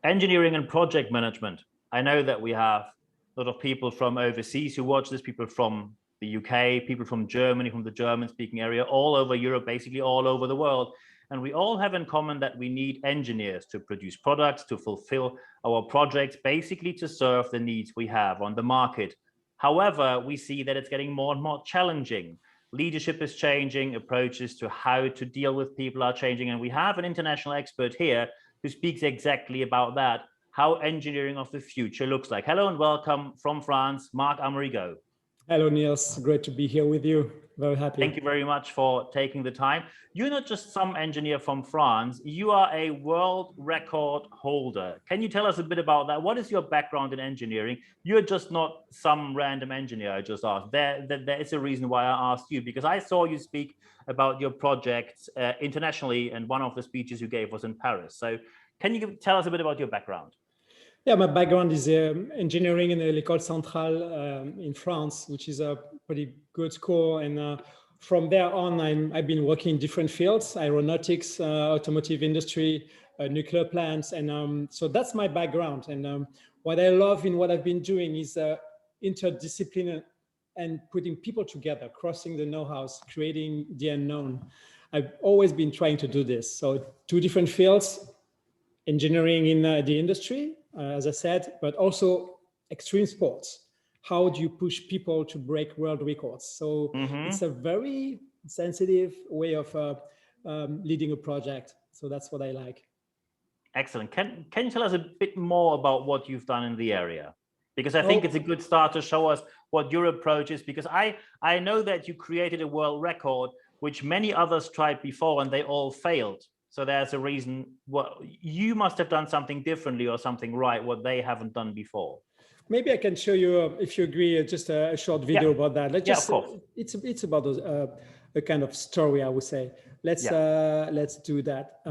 Engineering and project management. I know that we have a lot of people from overseas who watch this, people from the UK, people from Germany, from the German-speaking area, all over Europe, basically all over the world. And we all have in common that we need engineers to produce products, to fulfill our projects, basically to serve the needs we have on the market. However, we see that it's getting more and more challenging. Leadership is changing, approaches to how to deal with people are changing, and we have an international expert here who speaks exactly about that, how engineering of the future looks like. Hello and welcome from France, Marc Amerigo. Hello, Niels. Great to be here with you. Very happy. Thank you very much for taking the time. You're not just some engineer from France, you are a world record holder. Can you tell us a bit about that? What is your background in engineering? You're just not some random engineer, I just asked. There is a reason why I asked you, because I saw you speak about your projects internationally, and one of the speeches you gave was in Paris. So can you tell us a bit about your background? Yeah, my background is engineering in l'École Centrale in France, which is a pretty good school. And from there on, I've been working in different fields: aeronautics, automotive industry, nuclear plants. And so that's my background. And what I love in what I've been doing is interdisciplinary and putting people together, crossing the know-hows, creating the unknown. I've always been trying to do this. So two different fields: engineering in the industry, as I said, but also extreme sports. How do you push people to break world records? So it's a very sensitive way of leading a project. So that's what I like. Excellent. Can you tell us a bit more about what you've done in the area? Because I think it's a good start to show us what your approach is, because I know that you created a world record, which many others tried before and they all failed. So there's a reason. What you must have done something differently or something right, what they haven't done before. Maybe I can show you, if you agree, just a short video about that. Let's just, of course. It's about a kind of story, I would say. Let's do that.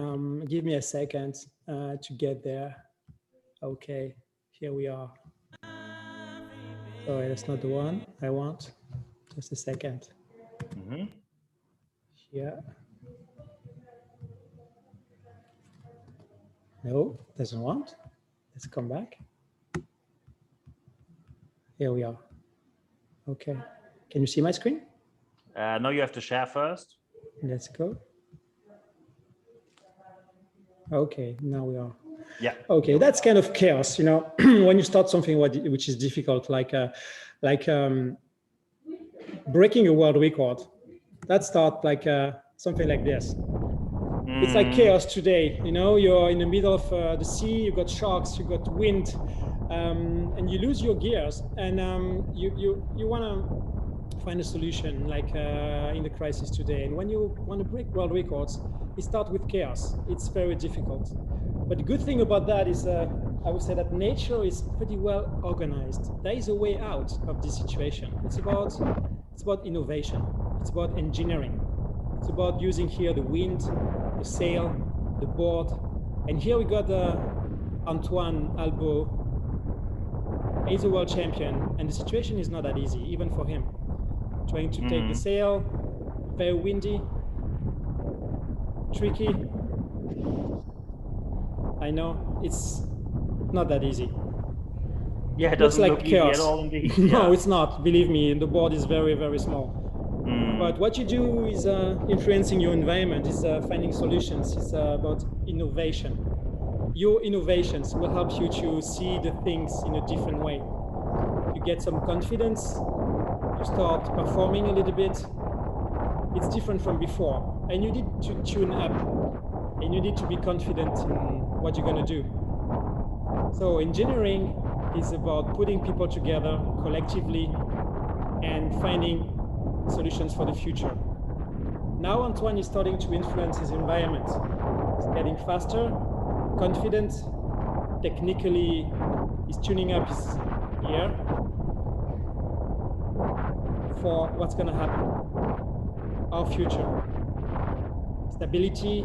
Give me a second to get there. Okay, here we are. Sorry, that's not the one I want. Just a second. Here. No, doesn't want. Let's come back. Here we are. Okay. Can you see my screen? No, you have to share first. Let's go. Okay, now we are. Yeah. Okay, that's kind of chaos, you know, when you start something which is difficult, like breaking a world record. That start like something like this. It's like chaos today, you know, you're in the middle of the sea, you got sharks, you got wind, and you lose your gears, and you want to find a solution, like in the crisis today. And when you want to break world records, it starts with chaos. It's very difficult. But the good thing about that is, I would say that nature is pretty well organized. There is a way out of this situation. It's about innovation. It's about engineering. It's about using here the wind, the sail, the board. And here we got Antoine Albo. He's a world champion, and the situation is not that easy, even for him. Trying to take the sail, very windy, tricky. I know, it's not that easy. Yeah, it doesn't look easy at all indeed. No, it's not. Believe me, the board is very, very small. But what you do is influencing your environment, is finding solutions, it's about innovation. Your innovations will help you to see the things in a different way. You get some confidence, you start performing a little bit. It's different from before. And you need to tune up, and you need to be confident in what you're going to do. So engineering is about putting people together collectively and finding solutions for the future. Now Antoine is starting to influence his environment. He's getting faster, confident, technically he's tuning up his gear for what's going to happen, our future. Stability,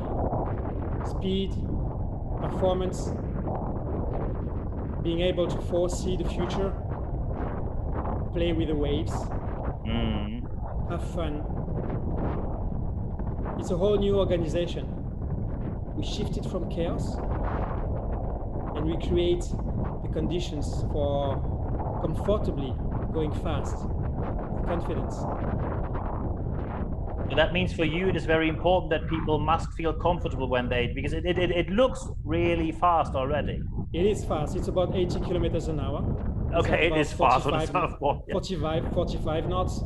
speed, performance, being able to foresee the future, play with the waves, have fun. It's a whole new organization. We shifted from chaos and we create the conditions for comfortably going fast, confidence. So that means for you, it is very important that people must feel comfortable when they, because it looks really fast already. It is fast. It's about 80 kilometers an hour. Okay, it is fast on the surfboard. Yeah. 45 knots.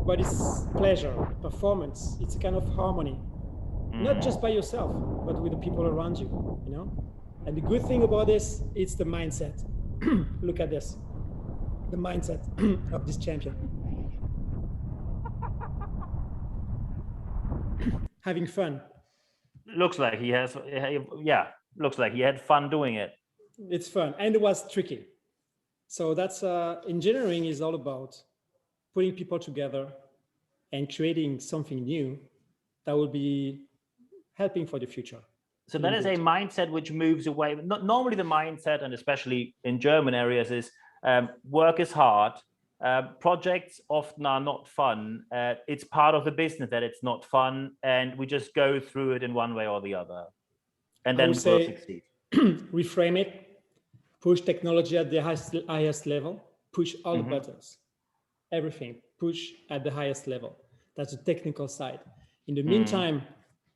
But it's pleasure, performance. It's a kind of harmony, not just by yourself, but with the people around you, you know? And the good thing about this, it's the mindset. Look at this, the mindset of this champion. Having fun. Looks like he has, yeah, looks like he had fun doing it. It's fun, and it was tricky. So that's, engineering is all about putting people together and creating something new that will be helping for the future. So that is a mindset which moves away. Normally the mindset, and especially in German areas, is work is hard. Projects often are not fun. It's part of the business that it's not fun, and we just go through it in one way or the other. And then we'll succeed. Reframe it, push technology at the highest level, push all the buttons, everything, push at the highest level. That's the technical side. In the meantime,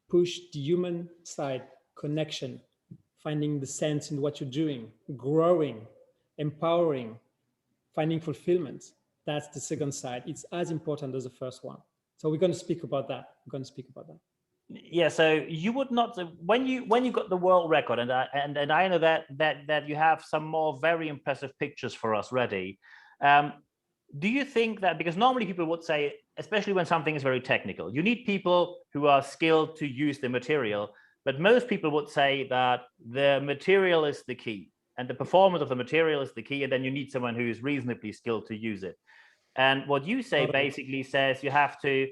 push the human side, connection, finding the sense in what you're doing, growing, empowering, finding fulfillment. That's the second side. It's as important as the first one. So we're going to speak about that. Yeah. So you would not, when you got the world record, and I know that you have some more very impressive pictures for us ready. Do you think that, because normally people would say, especially when something is very technical, you need people who are skilled to use the material, but most people would say that the material is the key and the performance of the material is the key, and then you need someone who is reasonably skilled to use it. And what you say basically says you have to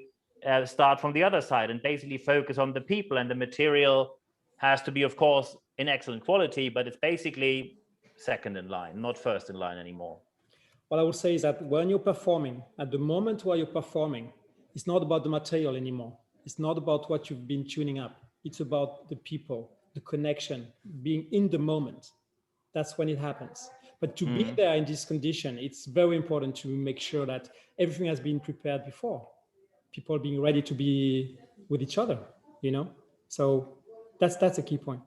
start from the other side and basically focus on the people, and the material has to be, of course, in excellent quality, but it's basically second in line, not first in line anymore. What I would say is that when you're performing, at the moment where you're performing, it's not about the material anymore. It's not about what you've been tuning up. It's about the people, the connection, being in the moment. That's when it happens. But to be there in this condition, it's very important to make sure that everything has been prepared before. People being ready to be with each other, you know? So that's a key point.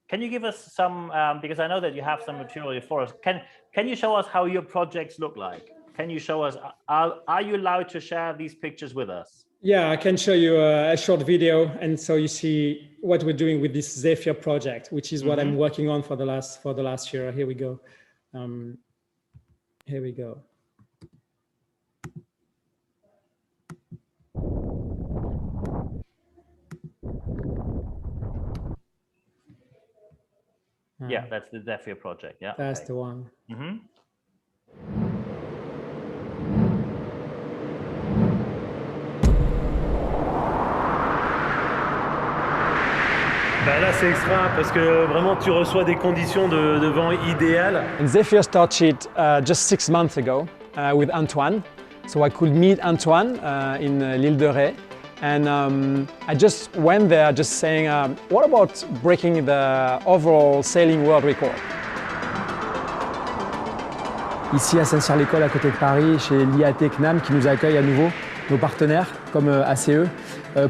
Can you give us some, because I know that you have some material for us. Can you show us how your projects look like? Can you show us, are you allowed to share these pictures with us? Yeah, I can show you a short video. And so you see what we're doing with this ZEPHIR project, which is what I'm working on for the last year. Here we go. Here we go. Yeah, that's the ZEPHIR project. Yeah, that's the one. Bah là, c'est extra parce que vraiment tu reçois des conditions de vent idéales. And ZEPHIR started just 6 months ago with Antoine. So I could meet Antoine in l'île de Ré. And I just went there just saying, what about breaking the overall sailing world record? Ici à Saint-Cyr-l'École, à côté de Paris, chez l'IAT CNAM qui nous accueille à nouveau, nos partenaires comme ACE,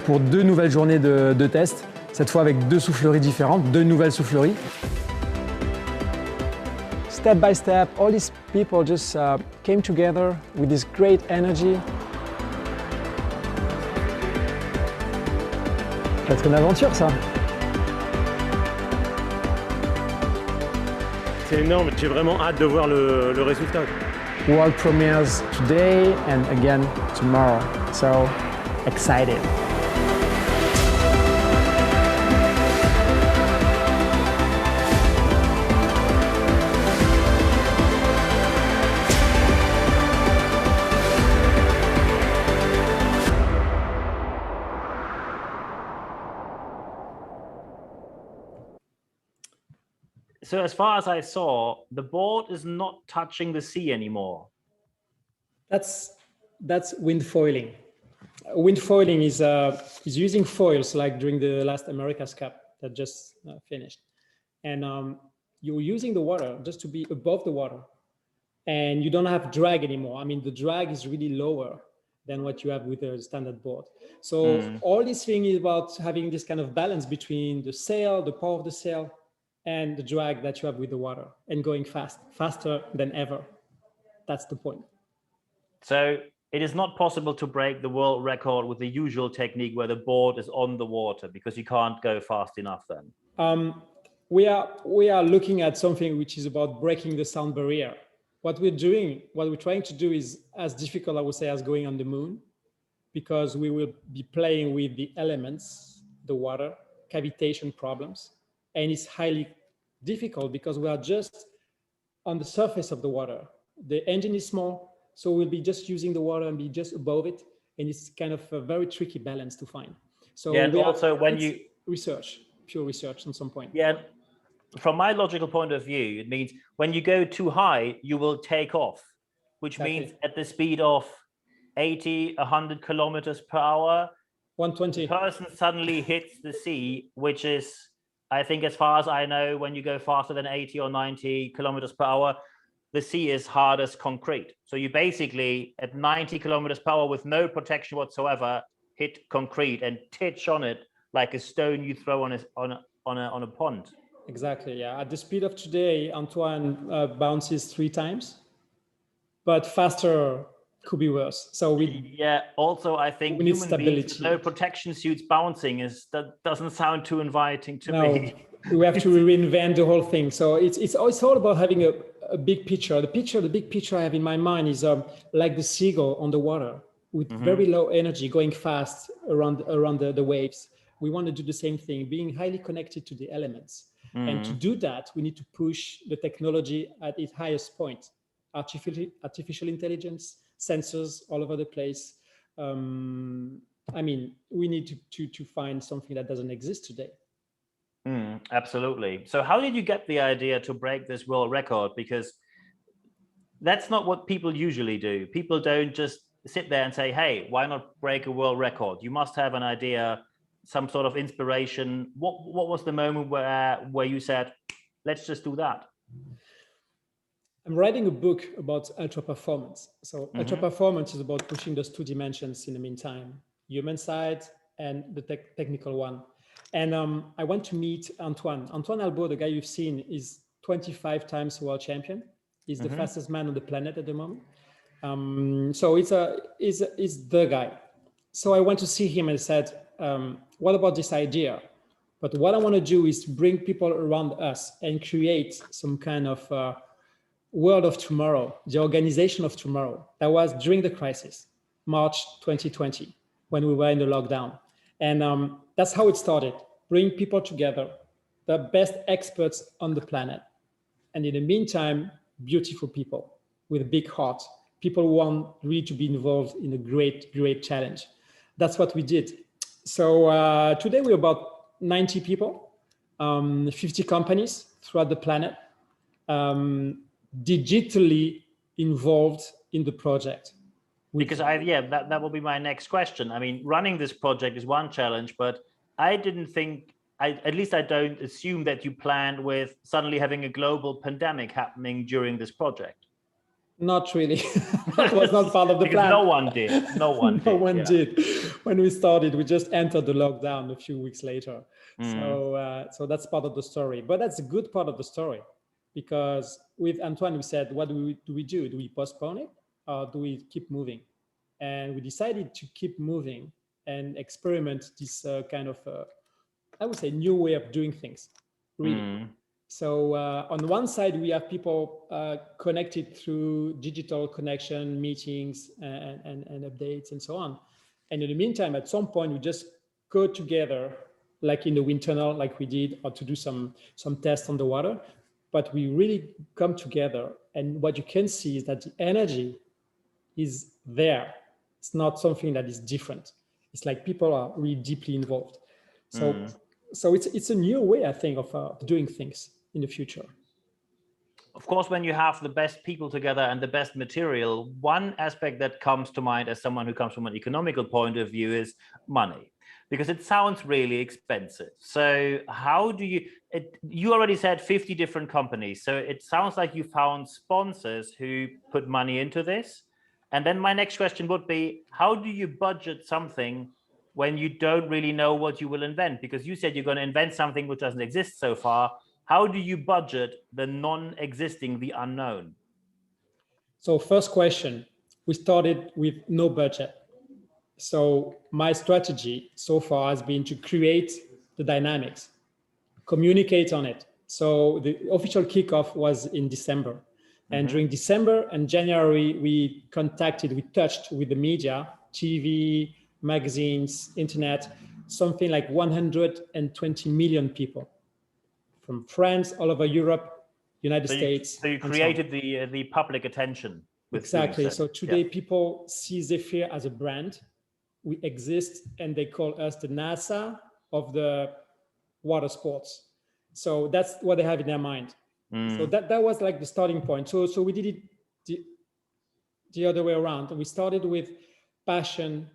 pour 2 nouvelles journées de tests, cette fois avec 2 souffleries différentes, 2 nouvelles souffleries. Step by step, all these people just came together with this great energy. Ça va être une aventure, ça. C'est énorme, j'ai vraiment hâte de voir le résultat. World premieres today and again tomorrow. So excited. So as far as I saw, the board is not touching the sea anymore. That's Windfoiling. Windfoiling is using foils like during the last America's Cup that just finished. And you're using the water just to be above the water. And you don't have drag anymore. I mean, the drag is really lower than what you have with a standard board. So all this thing is about having this kind of balance between the sail, the power of the sail, and the drag that you have with the water, and going faster than ever. That's the point. So it is not possible to break the world record with the usual technique where the board is on the water, because you can't go fast enough then. We are looking at something which is about breaking the sound barrier. What we're trying to do is as difficult, I would say, as going on the moon, because we will be playing with the elements, the water, cavitation problems. And it's highly difficult because we are just on the surface of the water. The engine is small, so we'll be just using the water and be just above it. And it's kind of a very tricky balance to find. So yeah, and also when you pure research at some point. Yeah. From my logical point of view, it means when you go too high, you will take off, which means at the speed of 80, 100 kilometers per hour, 120. The person suddenly hits the sea, which is, I think, as far as I know, when you go faster than 80 or 90 kilometers per hour, the sea is hard as concrete. So you basically, at 90 kilometers per hour with no protection whatsoever, hit concrete and titch on it like a stone you throw on a pond. Exactly, yeah. At the speed of today, Antoine bounces 3 times, but faster could be worse. So also I think we need stability. No protection suits bouncing that doesn't sound too inviting to me. We have to reinvent the whole thing. So it's all about having a big picture. The big picture I have in my mind is like the seagull on the water with very low energy, going fast around the waves. We want to do the same thing, being highly connected to the elements. And to do that, we need to push the technology at its highest point. Artificial intelligence, sensors all over the place. I mean, we need to find something that doesn't exist today. Absolutely. So how did you get the idea to break this world record? Because that's not what people usually do. People don't just sit there and say, hey, why not break a world record? You must have an idea, some sort of inspiration. What was the moment where you said, let's just do that? I'm writing a book about ultra performance. So ultra performance is about pushing those 2 dimensions in the meantime, human side and the technical one. And I went to meet Antoine. Antoine Albo, the guy you've seen, is 25 times world champion. He's the fastest man on the planet at the moment. So he's the guy. So I went to see him and said, what about this idea? But what I want to do is bring people around us and create some kind of world of tomorrow, the organization of tomorrow. That was during the crisis, March 2020, when we were in the lockdown. And that's how it started. Bring people together, the best experts on the planet. And in the meantime, beautiful people with a big heart, people who want really to be involved in a great, great challenge. That's what we did. So today we're about 90 people, 50 companies throughout the planet, digitally involved in the project. Because that will be my next question. I mean, running this project is one challenge, but I didn't think, at least I don't assume that you planned with suddenly having a global pandemic happening during this project. Not really. That was not part of the plan. No one did. No one did. When we started, we just entered the lockdown a few weeks later. So that's part of the story. But that's a good part of the story, because with Antoine, we said, what do we do? Do we postpone it or do we keep moving? And we decided to keep moving and experiment this kind of, I would say, new way of doing things, really. So on one side, we have people connected through digital connection, meetings, and updates, and so on. And in the meantime, at some point, we just go together, like in the wind tunnel, like we did, or to do some tests on the water. But we really come together. And what you can see is that the energy is there. It's not something that is different. It's like people are really deeply involved. So it's a new way, I think, of doing things in the future. Of course, when you have the best people together and the best material, one aspect that comes to mind as someone who comes from an economical point of view is money. Because it sounds really expensive. So how do you, you already said 50 different companies. So it sounds like you found sponsors who put money into this. And then my next question would be, how do you budget something when you don't really know what you will invent? Because you said you're going to invent something which doesn't exist so far. How do you budget the non-existing, the unknown? So first question, we started with no budget. So my strategy so far has been to create the dynamics, communicate on it. So the official kickoff was in December. And during December and January, we touched with the media, TV, magazines, internet, something like 120 million people from France, all over Europe, United States. So you created the public attention. Exactly. So today people see Zephyr as a brand. We exist, and they call us the NASA of the water sports. So that's what they have in their mind. So that was like the starting point. So we did it the other way around. We started with passion,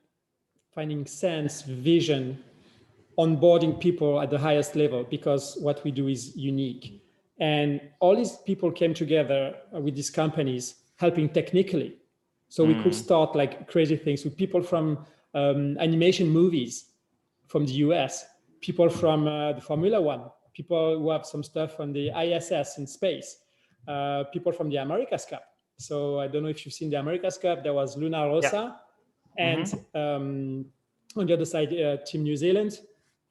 finding sense, vision, onboarding people at the highest level, because what we do is unique. And all these people came together with these companies helping technically. So we could start like crazy things with people from animation movies from the US, people from the Formula One, people who have some stuff on the ISS in space, people from the America's Cup. So I don't know if you've seen the America's Cup. There was Luna Rossa, and on the other side, Team New Zealand.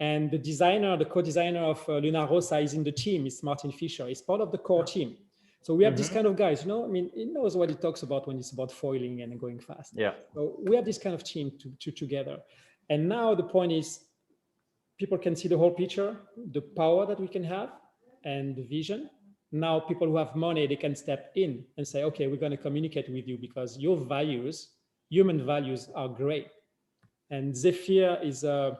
And the co-designer of Luna Rossa is in the team. It's Martin Fisher. He's part of the core team. So we have these kind of guys, you know, I mean, he knows what he talks about when it's about foiling and going fast. Yeah. So we have this kind of team together. And now the point is, people can see the whole picture, the power that we can have and the vision. Now people who have money, they can step in and say, okay, we're going to communicate with you because your values, human values, are great. And Zephyr is the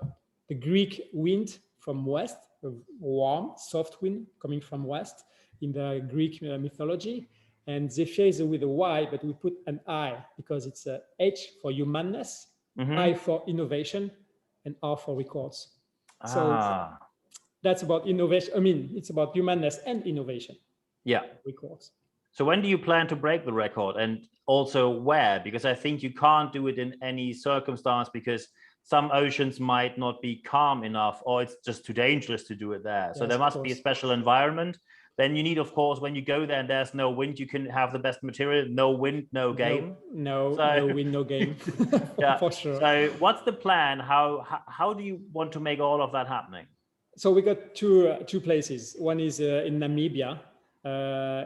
Greek wind from west, a warm, soft wind coming from west in the Greek mythology. And Zephyr is with a Y, but we put an I because it's a H for humanness, I for innovation, and R for records. So that's about innovation. I mean, it's about humanness and innovation. Yeah. Records. So when do you plan to break the record, and also where? Because I think you can't do it in any circumstance, because some oceans might not be calm enough, or it's just too dangerous to do it there. So there must be a special environment. Then you need, of course, when you go there and there's no wind, you can have the best material. No wind, no game. No wind, no game. Yeah, for sure. So what's the plan? How do you want to make all of that happening? So we got two places. One is in Namibia.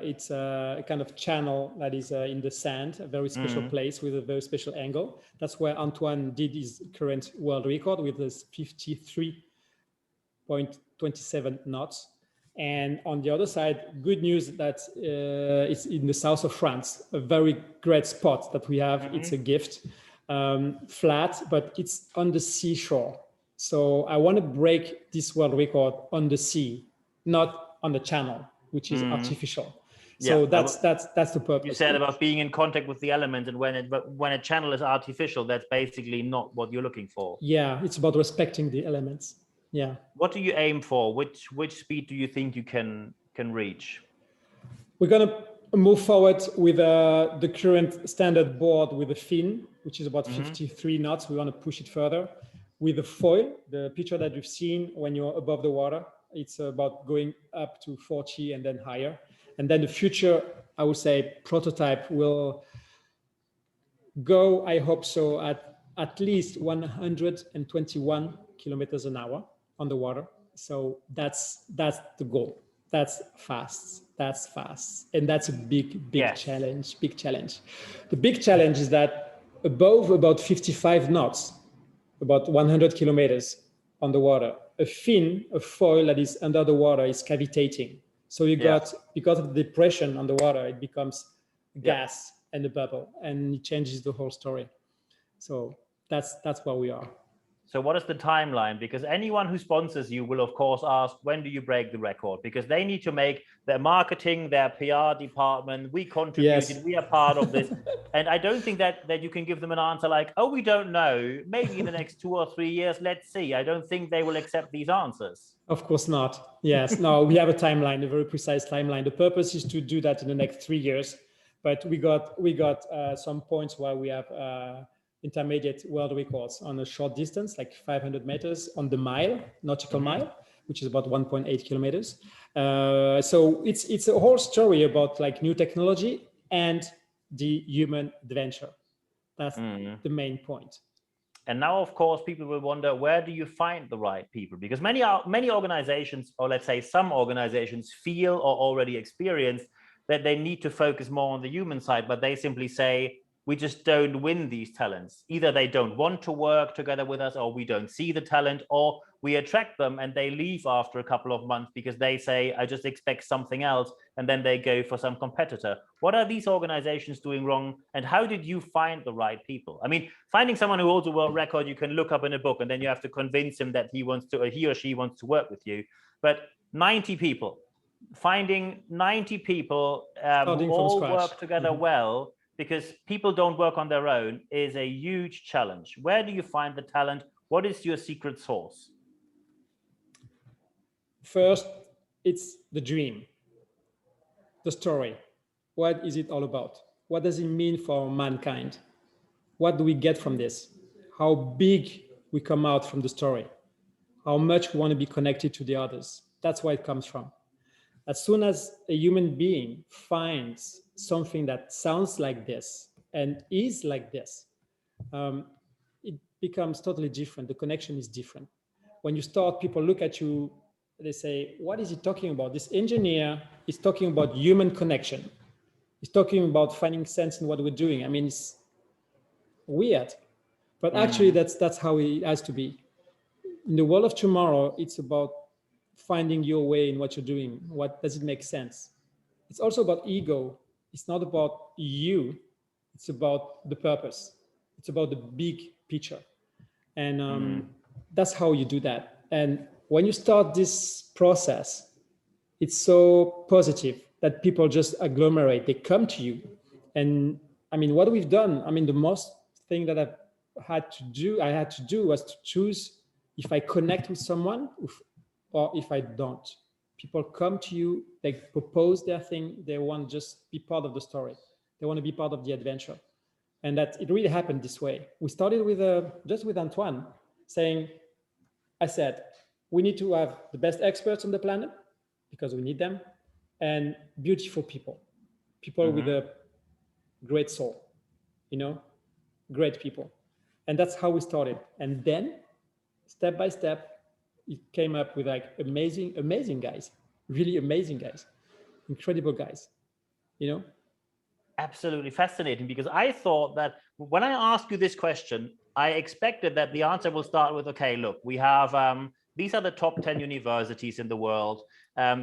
It's a kind of channel that is in the sand, a very special place with a very special angle. That's where Antoine did his current world record with his 53.27 knots. And on the other side, good news that it's in the south of France, a very great spot that we have. It's a gift, flat, but it's on the seashore. So I want to break this world record on the sea, not on the channel, which is artificial. So that's the purpose. You said about being in contact with the element, and when a channel is artificial, that's basically not what you're looking for. Yeah, it's about respecting the elements. Yeah. What do you aim for? Which speed do you think you can reach? We're gonna move forward with the current standard board with a fin, which is about 53 knots. We want to push it further with the foil. The picture that you've seen when you're above the water, it's about going up to 40 and then higher. And then the future, I would say, prototype will go, I hope so, at least 121 kilometers an hour on the water. So that's the goal. That's fast. And that's a big challenge, The big challenge is that above about 55 knots, about 100 kilometers on the water, a fin, a foil that is under the water is cavitating. So you got, because of the depression on the water, it becomes gas and a bubble, and it changes the whole story. So that's where we are. So what is the timeline? Because anyone who sponsors you will, of course, ask, when do you break the record? Because they need to make their marketing, their PR department, we contributed, Yes. we are part of this. And I don't think that you can give them an answer like, oh, we don't know, maybe in the next 2 or 3 years, let's see. I don't think they will accept these answers. Of course not. Yes. No, we have a timeline, a very precise timeline. The purpose is to do that in the next 3 years. But we got some points where we have intermediate world records on a short distance, like 500 meters on the mile, nautical mile, which is about 1.8 kilometers. So it's a whole story about like new technology and the human adventure. That's the main point. And now, of course, people will wonder, where do you find the right people? Because many organizations, or let's say some organizations, feel or already experience that they need to focus more on the human side, but they simply say, we just don't win these talents. Either they don't want to work together with us, or we don't see the talent, or we attract them and they leave after a couple of months because they say, I just expect something else, and then they go for some competitor. What are these organizations doing wrong, and how did you find the right people? I mean, finding someone who holds a world record, you can look up in a book, and then you have to convince him that he or she wants to work with you. But 90 people, finding 90 people who all work together well, because people don't work on their own, is a huge challenge. Where do you find the talent? What is your secret sauce? First, it's the dream, the story. What is it all about? What does it mean for mankind? What do we get from this? How big we come out from the story? How much we want to be connected to the others? That's where it comes from. As soon as a human being finds something that sounds like this and is like this, it becomes totally different. The connection is different. When you start, people look at you, they say, what is he talking about? This engineer is talking about human connection. He's talking about finding sense in what we're doing. I mean, it's weird, but actually that's how it has to be. In the world of tomorrow, it's about finding your way in what you're doing. What does it make sense? It's also about ego. It's not about you. It's about the purpose. It's about the big picture. And that's how you do that. And when you start this process, it's so positive that people just agglomerate. They come to you. And I mean, what we've done, I mean, the most thing that I had to do was to choose if I connect with someone or if I don't. People come to you, they propose their thing, they want to just be part of the story. They want to be part of the adventure. And that it really happened this way. We started with just with Antoine saying, I said, we need to have the best experts on the planet because we need them, and beautiful people with a great soul, great people. And that's how we started. And then step by step, it came up with like amazing guys, really amazing guys, incredible guys, Absolutely fascinating, because I thought that when I asked you this question, I expected that the answer will start with, okay, look, we have, these are the top 10 universities in the world.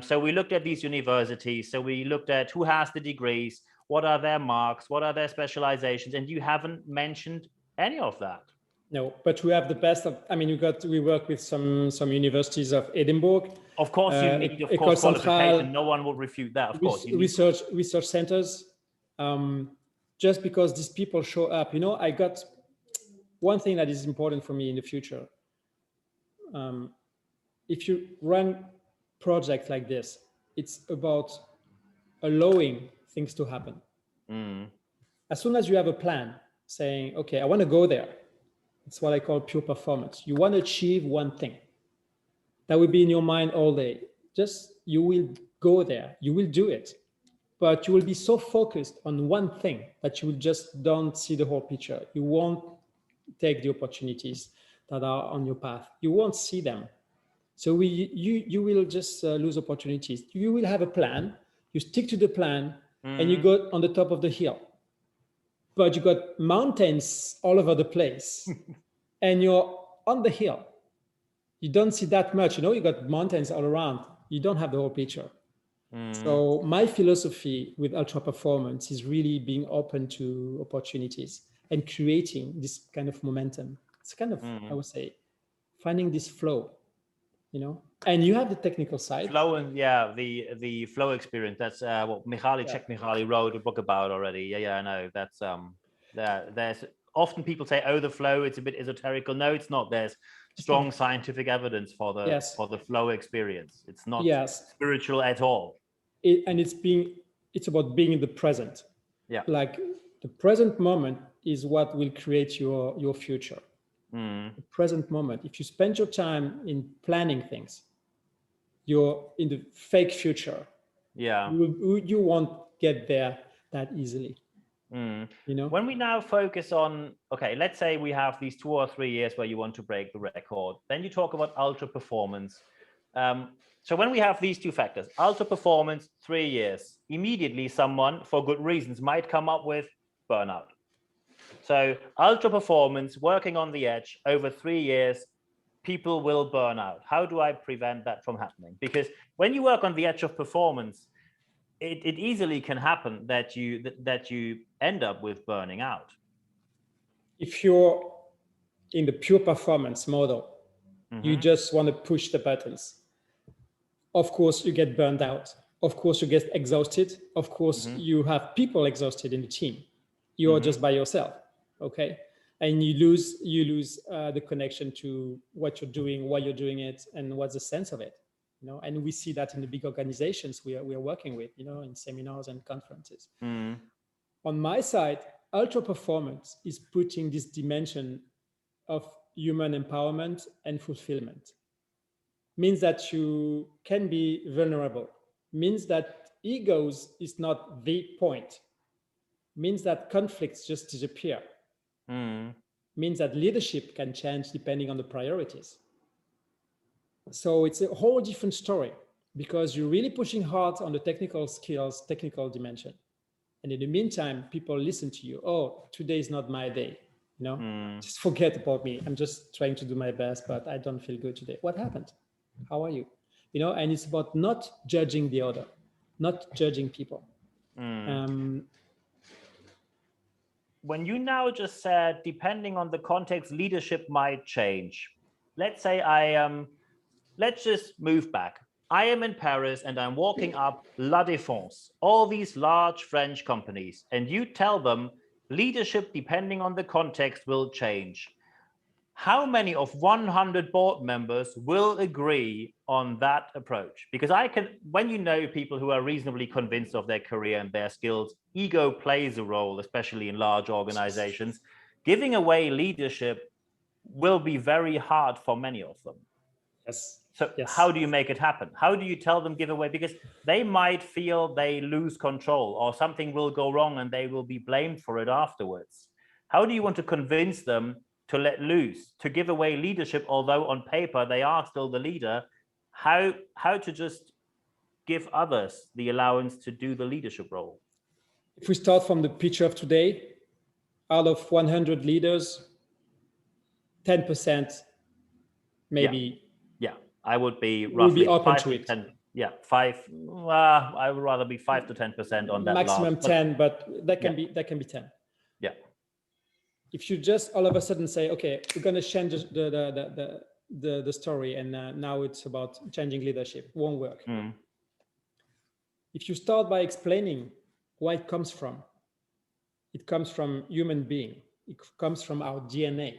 So we looked at these universities. So we looked at who has the degrees, what are their marks, what are their specializations, and you haven't mentioned any of that. No, but we have the best of, I mean, we work with some universities of Edinburgh. Of course, you need, of course, qualification. No one will refute that, of course. Research centers. Just because these people show up, I got one thing that is important for me in the future. If you run projects like this, it's about allowing things to happen. As soon as you have a plan saying, okay, I want to go there, it's what I call pure performance. You want to achieve one thing that will be in your mind all day. You will go there, you will do it, but you will be so focused on one thing that you will just don't see the whole picture. You won't take the opportunities that are on your path. You won't see them. So you will just lose opportunities. You will have a plan, you stick to the plan, and you go on the top of the hill. But you got mountains all over the place and you're on the hill. You don't see that much, you got mountains all around. You don't have the whole picture. So my philosophy with ultra performance is really being open to opportunities and creating this kind of momentum. It's kind of, I would say, finding this flow, you know, and you have the technical side. Flow and the flow experience. That's what Mihaly wrote a book about already. Yeah, I know. That's there's often people say, oh, the flow, it's a bit esoterical. No, it's not. There's strong scientific evidence for the flow experience. It's not spiritual at all. It's about being in the present. Yeah. Like the present moment is what will create your future. The present moment. If you spend your time in planning things, you're in the fake future. Yeah. You won't get there that easily. You know, when we now focus on, okay, let's say we have these 2 or 3 years where you want to break the record, then you talk about ultra performance. So when we have these two factors, ultra performance, 3 years, immediately someone for good reasons might come up with burnout. So ultra performance, working on the edge over 3 years, people will burn out. How do I prevent that from happening? Because when you work on the edge of performance, it easily can happen that you end up with burning out. If you're in the pure performance model, you just want to push the buttons. Of course, you get burned out. Of course, you get exhausted. Of course, you have people exhausted in the team. You are just by yourself, okay? And you lose the connection to what you're doing, why you're doing it, and what's the sense of it. You know, and we see that in the big organizations we are working with, you know, in seminars and conferences. On my side, ultra performance is putting this dimension of human empowerment and fulfillment. Means that you can be vulnerable. Means that egos is not the point. Means that conflicts just disappear. Means that leadership can change depending on the priorities. So it's a whole different story because you're really pushing hard on the technical skills, technical dimension. And in the meantime, people listen to you. Oh, today is not my day. You know, just forget about me. I'm just trying to do my best, but I don't feel good today. What happened? How are you? You know, and it's about not judging the other, not judging people. When you now just said, depending on the context, leadership might change. Let's say let's just move back. I am in Paris and I'm walking up La Défense, all these large French companies, and you tell them leadership, depending on the context, will change. How many of 100 board members will agree on that approach? Because when you know people who are reasonably convinced of their career and their skills, ego plays a role, especially in large organizations. Giving away leadership will be very hard for many of them. So how do you make it happen? How do you tell them give away? Because they might feel they lose control or something will go wrong and they will be blamed for it afterwards. How do you want to convince them to let loose, to give away leadership, although on paper they are still the leader? How to just give others the allowance to do the leadership role? If we start from the picture of today, out of 100 leaders, 10% maybe. Yeah, I would be roughly open to it. 10, yeah, 5. I would rather be 5 to 10% on that. Maximum 10, but that can be 10. Yeah. If you just all of a sudden say, okay, we're going to change the story, and now it's about changing leadership, won't work. If you start by explaining where it comes from human being. It comes from our DNA.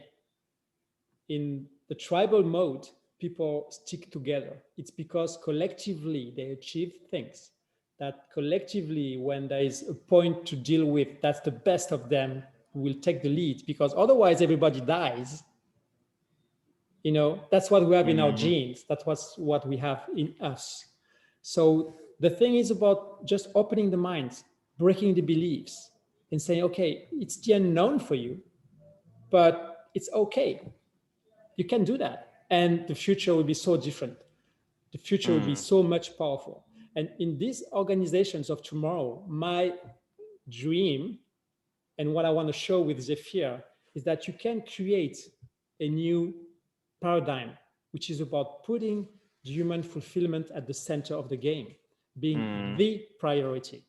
In the tribal mode, people stick together. It's because collectively they achieve things that collectively, when there is a point to deal with, that's the best of them who will take the lead, because otherwise everybody dies. You know, that's what we have in our genes. That's what we have in us. So the thing is about just opening the minds, breaking the beliefs, and saying, okay, it's the unknown for you, but it's okay. You can do that. And the future will be so different. The future will be so much powerful. And in these organizations of tomorrow, my dream and what I want to show with Zephyr is that you can create a new paradigm, which is about putting human fulfillment at the center of the game, being the priority.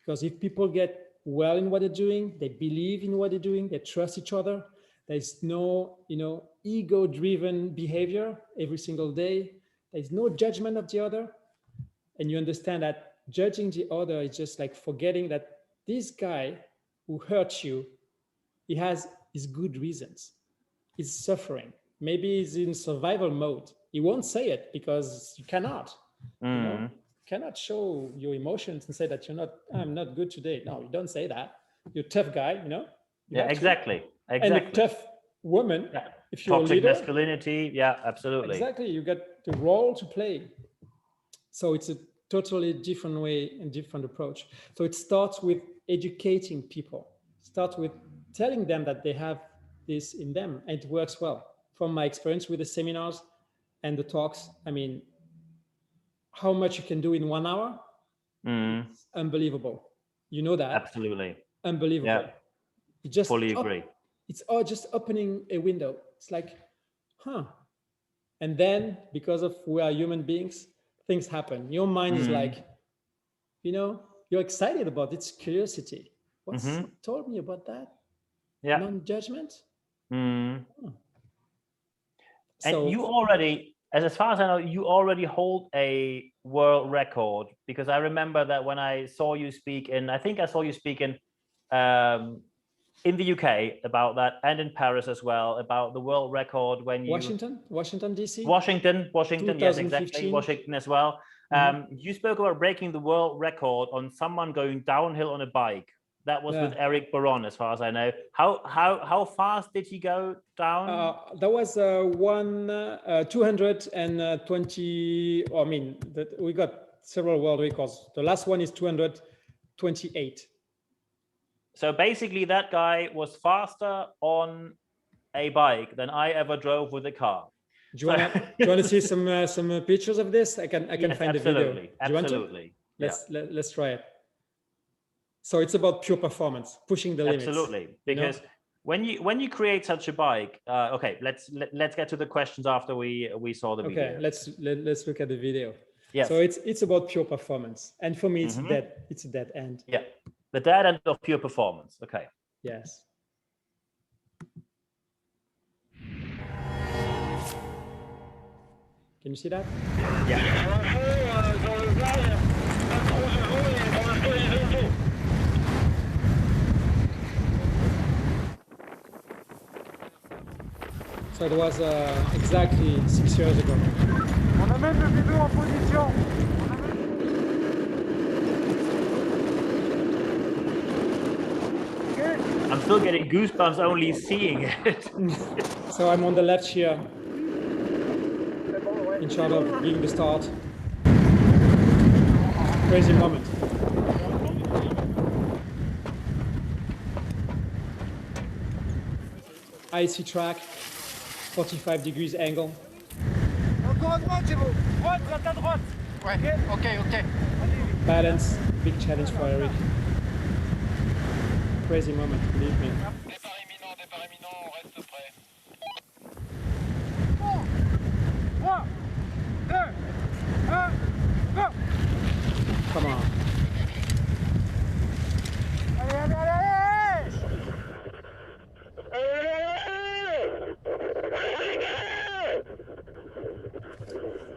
Because if people get well in what they're doing, they believe in what they're doing, they trust each other, there's no, ego-driven behavior every single day. There's no judgment of the other. And you understand that judging the other is just like forgetting that this guy who hurt you, he has his good reasons. He's suffering. Maybe he's in survival mode. He won't say it because you cannot. You know, cannot show your emotions and say that I'm not good today. No, you don't say that. You're a tough guy, you know? Yeah, exactly. And a tough woman, if you're toxic a leader. Masculinity, yeah, absolutely. Exactly, you got the role to play. So it's a totally different way and different approach. So it starts with educating people. Start with telling them that they have this in them, and it works well. From my experience with the seminars and the talks, I mean, how much you can do in 1 hour, it's unbelievable. You know that? Absolutely. Unbelievable. Yeah. You just fully agree. It's all just opening a window. It's like, and then because of we are human beings, things happen. Your mind is like, you know, you're excited about it. It's curiosity. What's told me about that? Yeah. Non-judgment. And So you already, as far as I know, you already hold a world record, because I remember that when I saw you speak I think I saw you speak in the UK about that, and in Paris as well, about the world record when you Washington DC, Washington, yes, exactly, Washington as well. You spoke about breaking the world record on someone going downhill on a bike. That was with Eric Baron, as far as I know. How fast did he go down? That was 220. I mean, we got several world records. The last one is 228. So basically, that guy was faster on a bike than I ever drove with a car. Do you want to see some pictures of this? I can find the video. Absolutely. Let's try it. So it's about pure performance, pushing the limits. Absolutely, because when you create such a bike, okay, let's get to the questions after we saw the video. Okay, let's look at the video. Yes. So it's about pure performance, and for me, it's a dead end. Yeah, the dead end of pure performance. Okay. Yes. Can you see that? Yeah. So it was exactly 6 years ago. On amène le bébé en position. I'm still getting goosebumps only seeing it. So I'm on the left here, in charge of being the start. Crazy moment. Icy track, 45 degrees angle. Encore droite, c'est bon. Droite, à droite. Ouais, ok. Balance, big challenge for Eric. Crazy moment, believe me. Départ imminent, on reste prêt. 3, 2, 1, go! Come on. Allez!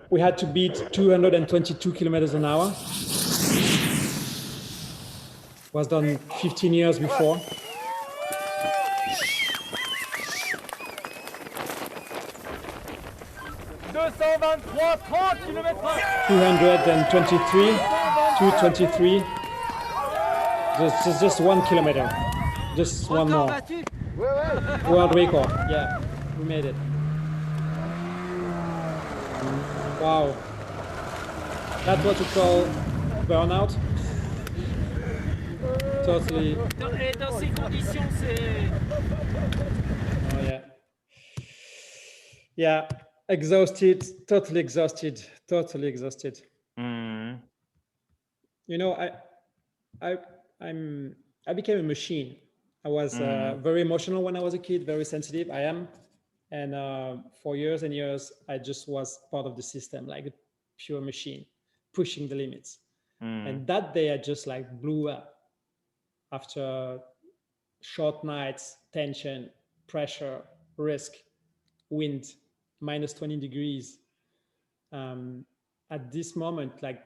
We had to beat 222 kilometers an hour. Was done 15 years before. km/h. 223, 223. Just 1 kilometer. Just one more. World record. Yeah, we made it. Wow. That's what you call burnout. Totally. Dans ces conditions, c'est... Oh yeah. Yeah, exhausted, totally exhausted. You know, I became a machine. I was very emotional when I was a kid, very sensitive. I am. And for years and years, I just was part of the system, like a pure machine, pushing the limits. And that day, I just like blew up after short nights, tension, pressure, risk. wind, minus 20 degrees. At this moment, like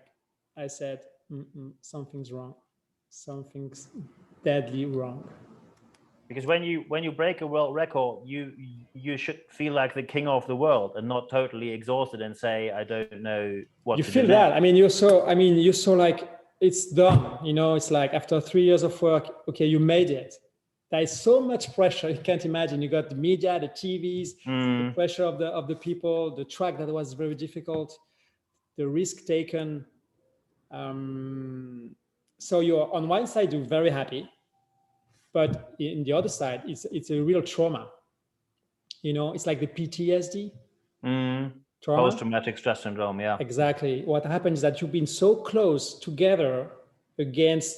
I said, something's wrong. Something's deadly wrong. Because when you break a world record, you should feel like the king of the world and not totally exhausted and say, I don't know what you to feel do that. next. You're so like, it's done. It's like after 3 years of work, okay, you made it. There is so much pressure. You can't imagine. You got the media, the TVs, the pressure of the people, the track that was very difficult, the risk taken. So you're on one side, you're very happy, but in the other side, it's a real trauma. It's like the PTSD. Trauma. Post-traumatic stress syndrome, yeah. Exactly. What happens is that you've been so close together against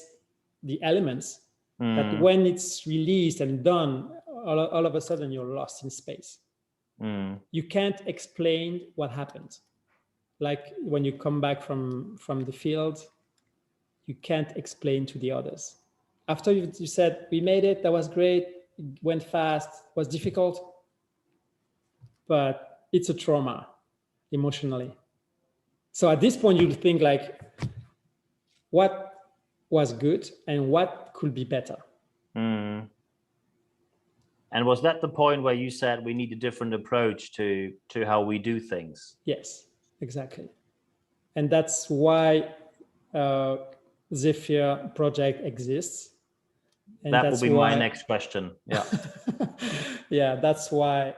the elements that when it's released and done, all of a sudden you're lost in space. You can't explain what happened. Like when you come back from the field, you can't explain to the others. After you said, we made it, that was great, it went fast, it was difficult, but it's a trauma emotionally. So at this point, you'll think like, what was good and what could be better? And was that the point where you said we need a different approach to how we do things? Yes, exactly. And that's why ZEPHIR Project exists. And that will be my next question. Yeah. Yeah, that's why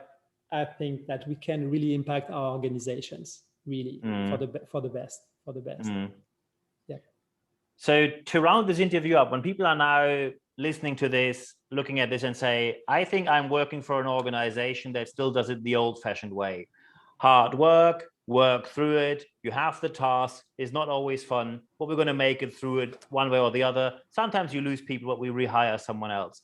I think that we can really impact our organizations, really, for the best. Yeah. So to round this interview up, when people are now listening to this, looking at this and say, I think I'm working for an organization that still does it the old-fashioned way. Hard work through it, you have the task, it's not always fun, but we're going to make it through it one way or the other. Sometimes you lose people, but we rehire someone else.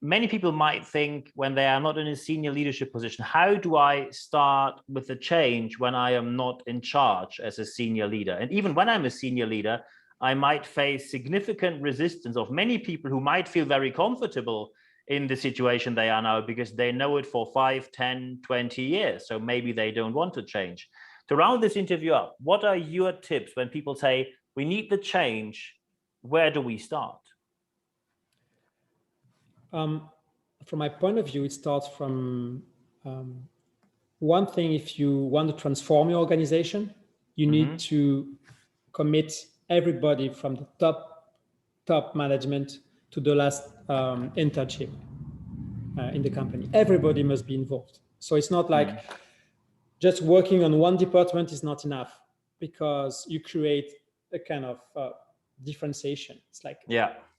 Many people might think when they are not in a senior leadership position, how do I start with the change when I am not in charge as a senior leader? And even when I'm a senior leader, I might face significant resistance of many people who might feel very comfortable in the situation they are now because they know it for 5, 10, 20 years. So maybe they don't want to change. To round this interview up, what are your tips when people say, we need the change? Where do we start? From my point of view, it starts from one thing. If you want to transform your organization, you need to commit everybody from the top management to the last internship in the company. Everybody must be involved. So it's not like just working on one department is not enough, because you create a kind of differentiation. It's like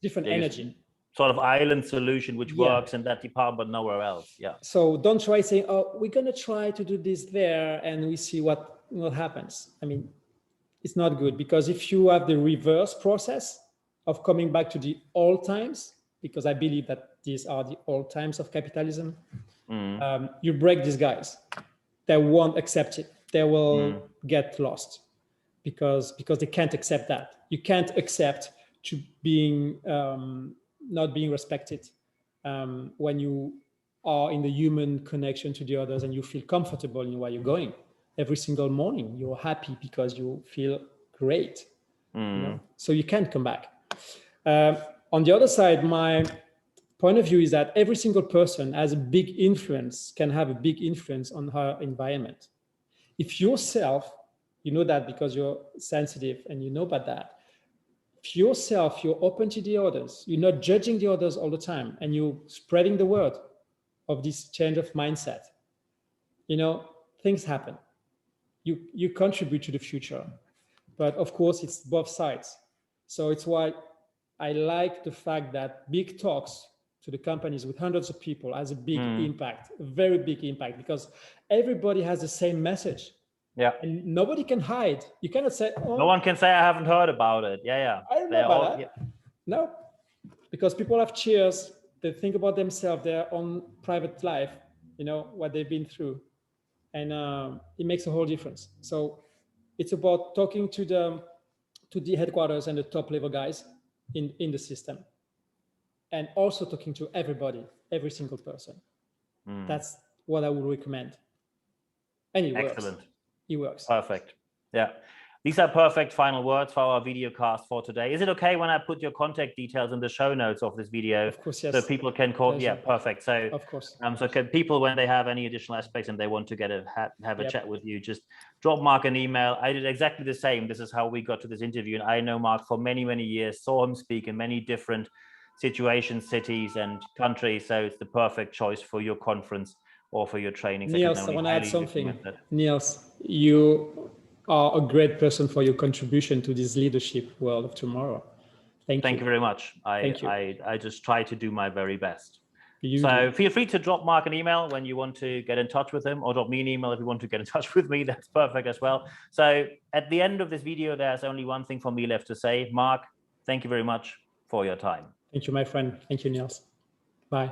different energy. Sort of island solution which works in that department, nowhere else. Yeah. So don't try saying, oh, we're going to try to do this there and we see what happens. I mean, it's not good, because if you have the reverse process of coming back to the old times, because I believe that these are the old times of capitalism, you break these guys. They won't accept it. They will get lost because they can't accept that. You can't accept to being not being respected when you are in the human connection to the others and you feel comfortable in where you're going. Every single morning, you're happy because you feel great. So you can't come back. On the other side, my point of view is that every single person has a big influence, can have a big influence on her environment. If yourself, you know that because you're sensitive and you know about that, if yourself, you're open to the others, you're not judging the others all the time, and you're spreading the word of this change of mindset, things happen. You contribute to the future, but of course it's both sides. So it's why I like the fact that big talks to the companies with hundreds of people has a big impact, a very big impact, because everybody has the same message. Yeah. And nobody can hide. You cannot say, oh, no one can say I haven't heard about it. Yeah. I don't know about that. Yeah. No, because people have cheers. They think about themselves, their own private life, what they've been through. And it makes a whole difference. So it's about talking to the headquarters and the top level guys in the system, and also talking to everybody, every single person. That's what I would recommend. And it works. Excellent. It works. Perfect. Yeah. These are perfect final words for our video cast for today. Is it okay when I put your contact details in the show notes of this video? Of course, yes. So people can call. Pleasure. Yeah, perfect. So, of course. So can people, when they have any additional aspects and they want to get have a Yep. chat with you, just drop Marc an email. I did exactly the same. This is how we got to this interview. And I know Marc for many, many years, saw him speak in many different situations, cities and countries. So it's the perfect choice for your conference or for your training. Niels, I want to add something. Niels, you are a great person for your contribution to this leadership world of tomorrow. Thank you very much. I just try to do my very best. So feel free to drop Marc an email when you want to get in touch with him, or drop me an email if you want to get in touch with me. That's perfect as well. So at the end of this video, there's only one thing for me left to say. Marc, thank you very much for your time. Thank you, my friend. Thank you, Niels. Bye.